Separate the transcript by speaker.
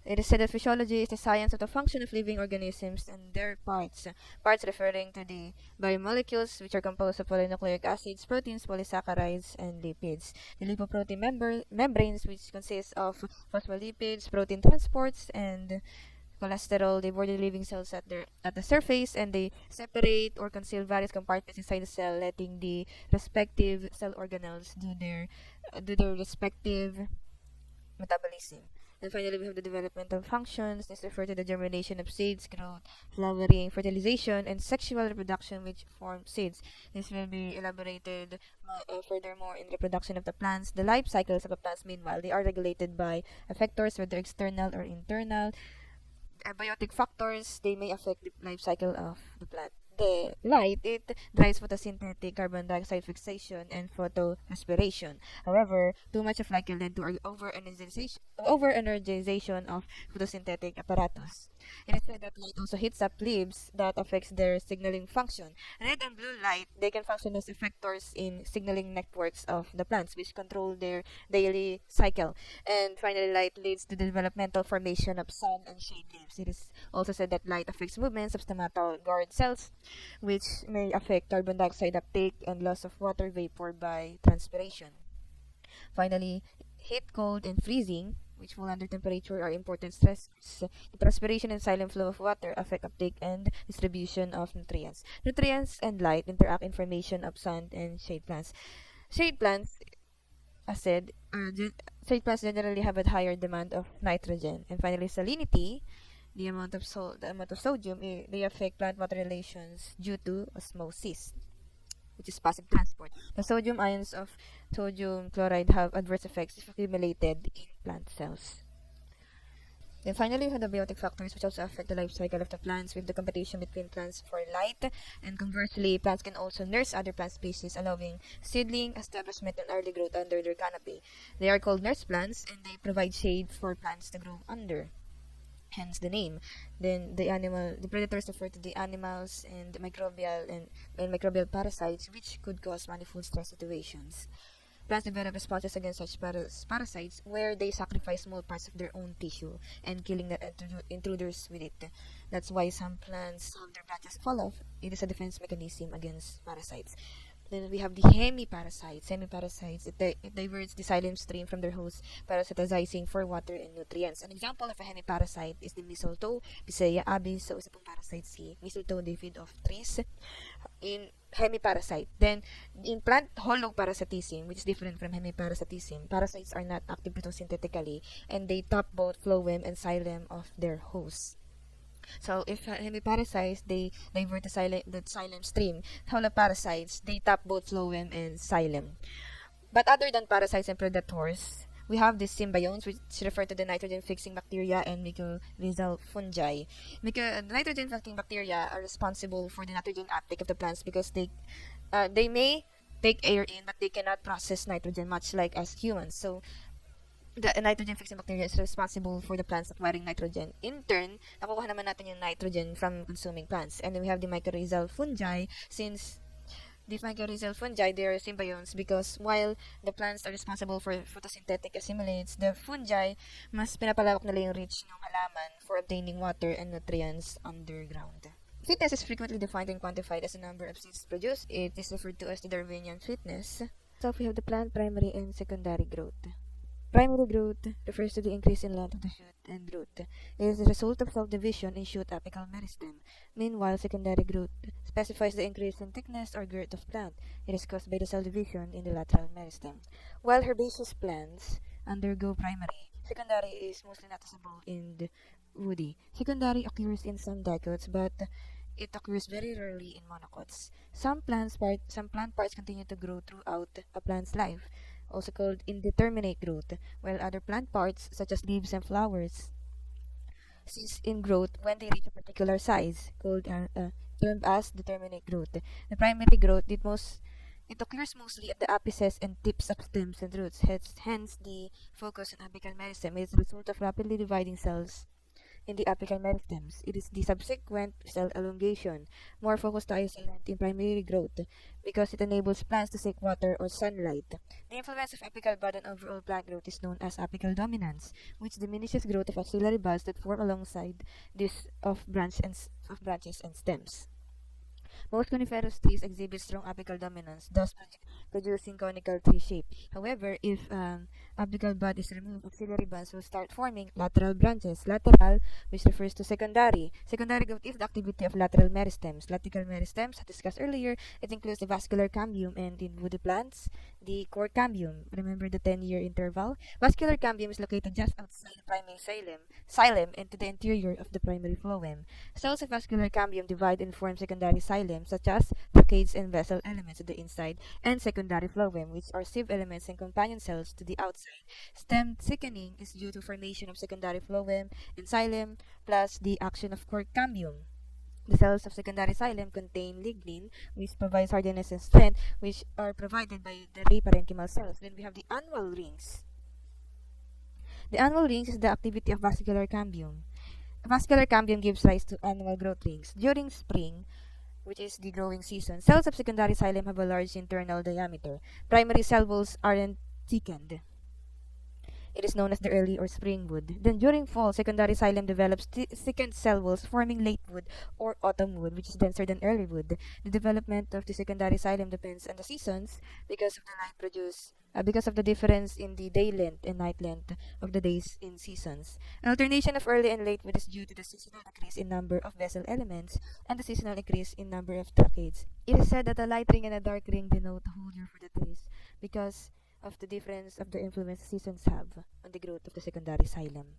Speaker 1: It is said that physiology is the science of the function of living organisms and their parts. Parts referring to the biomolecules, which are composed of polynucleic acids, proteins, polysaccharides, and lipids. The lipoprotein membranes, which consist of phospholipids, protein transports, and cholesterol. They board the living cells at the surface, and they separate or conceal various compartments inside the cell, letting the respective cell organelles do their respective metabolism. And finally, we have the developmental functions. This refers to the germination of seeds, growth, flowering, fertilization, and sexual reproduction, which form seeds. This will be elaborated furthermore in reproduction of the plants. The life cycles of the plants, meanwhile, they are regulated by effectors, whether external or internal. Abiotic factors, they may affect the life cycle of the plant. The light, it drives photosynthetic carbon dioxide fixation and photorespiration. However, too much of light can lead to over-energization of photosynthetic apparatus. It is said that light also heats up leaves that affects their signaling function. Red and blue light, they can function as effectors in signaling networks of the plants, which control their daily cycle. And finally, light leads to the developmental formation of sun and shade leaves. It is also said that light affects movements of stomatal guard cells, which may affect carbon dioxide uptake and loss of water vapor by transpiration. Finally, heat, cold, and freezing, which fall under temperature, are important stressors. The transpiration and silent flow of water affect uptake and distribution of nutrients. Nutrients and light interact in formation of sun and shade plants. Shade plants, as said, shade plants generally have a higher demand of nitrogen. And finally, salinity, the amount of sodium, they affect plant water relations due to osmosis, which is passive transport. The sodium ions of sodium chloride have adverse effects if accumulated in plant cells. Then finally, we have the biotic factors which also affect the life cycle of the plants with the competition between plants for light, and conversely, plants can also nurse other plant species, allowing seedling establishment and early growth under their canopy. They are called nurse plants, and they provide shade for plants to grow under, hence the name. Then the predators refer to the animals and and microbial parasites, which could cause manifold stress situations. Plants develop responses against such parasites where they sacrifice small parts of their own tissue and killing the intruders with it. That's why some plants have their branches fall off. It is a defense mechanism against parasites. Then we have the hemiparasites. Hemiparasites, it diverts the xylem stream from their host, parasitizing for water and nutrients. An example of a hemiparasite is the mistletoe, Picea abies. So, isa pong parasite si mistletoe, they feed off trees in hemiparasite. Then, in plant holoparasitism, which is different from hemiparasitism, parasites are not active photosynthetically, and they top both phloem and xylem of their hosts. So if hemiparasites, they divert the xylem stream. Holoparasites, they tap both phloem and xylem. But other than parasites and predators, we have the symbionts, which refer to the nitrogen-fixing bacteria and mycorrhizal fungi. Nitrogen-fixing bacteria are responsible for the nitrogen uptake of the plants because they may take air in, but they cannot process nitrogen, much like as humans. So the nitrogen fixing bacteria is responsible for the plants acquiring nitrogen. In turn, nakukuha naman natin yung nitrogen from consuming plants. And then we have the mycorrhizal fungi. Since the mycorrhizal fungi, they are symbionts because while the plants are responsible for photosynthetic assimilates, the fungi mas pinapalawak nila yung reach ng halaman for obtaining water and nutrients underground. Fitness is frequently defined and quantified as a number of seeds produced. It is referred to as the Darwinian fitness. So we have the plant primary and secondary growth. Primary growth refers to the increase in length of the shoot and root. It is the result of self-division in shoot apical meristem. Meanwhile, secondary growth specifies the increase in thickness or girth of plant. It is caused by the cell division in the lateral meristem. While herbaceous plants undergo primary, secondary is mostly noticeable in the woody. Secondary occurs in some dicots, but it occurs very rarely in monocots. Some plant parts continue to grow throughout a plant's life, also called indeterminate growth, while other plant parts, such as leaves and flowers, cease in growth when they reach a particular size, called termed as determinate growth. The primary growth it occurs mostly at the apices and tips of stems and roots. Hence the focus on apical meristem is the result of rapidly dividing cells in the apical meristems. It is the subsequent cell elongation, more focused tayo sa length in primary growth because it enables plants to seek water or sunlight. The influence of apical bud on overall plant growth is known as apical dominance, which diminishes growth of axillary buds that form alongside this of branches and stems. Most coniferous trees exhibit strong apical dominance, thus producing conical tree shape. However, if apical bud is removed, auxiliary buds will start forming lateral branches. Lateral, which refers to secondary. Secondary growth is the activity of lateral meristems. Lateral meristems, as discussed earlier, it includes the vascular cambium and in woody plants, the core cambium. Remember the 10-year interval? Vascular cambium is located just outside the primary xylem and to the interior of the primary phloem. Cells of vascular cambium divide and form secondary xylem, such as tracheids and vessel elements to the inside, and secondary phloem, which are sieve elements and companion cells to the outside. Stem thickening is due to formation of secondary phloem and xylem, plus the action of core cambium. The cells of secondary xylem contain lignin, which provides hardness and strength, which are provided by the ray parenchymal cells. Then we have the annual rings. The annual rings is the activity of vascular cambium. Vascular cambium gives rise to annual growth rings. During spring, which is the growing season, cells of secondary xylem have a large internal diameter. Primary cell walls aren't thickened. It is known as the early or spring wood. Then during fall, secondary xylem develops thickened cell walls, forming late wood or autumn wood, which is denser than early wood. The development of the secondary xylem depends on the seasons because of the light produced. Because of the difference in the day length and night length of the days in seasons. An alternation of early and late wood is due to the seasonal decrease in number of vessel elements and the seasonal increase in number of tracheids. It is said that a light ring and a dark ring denote a whole year for the trees because of the difference of the influence seasons have on the growth of the secondary xylem.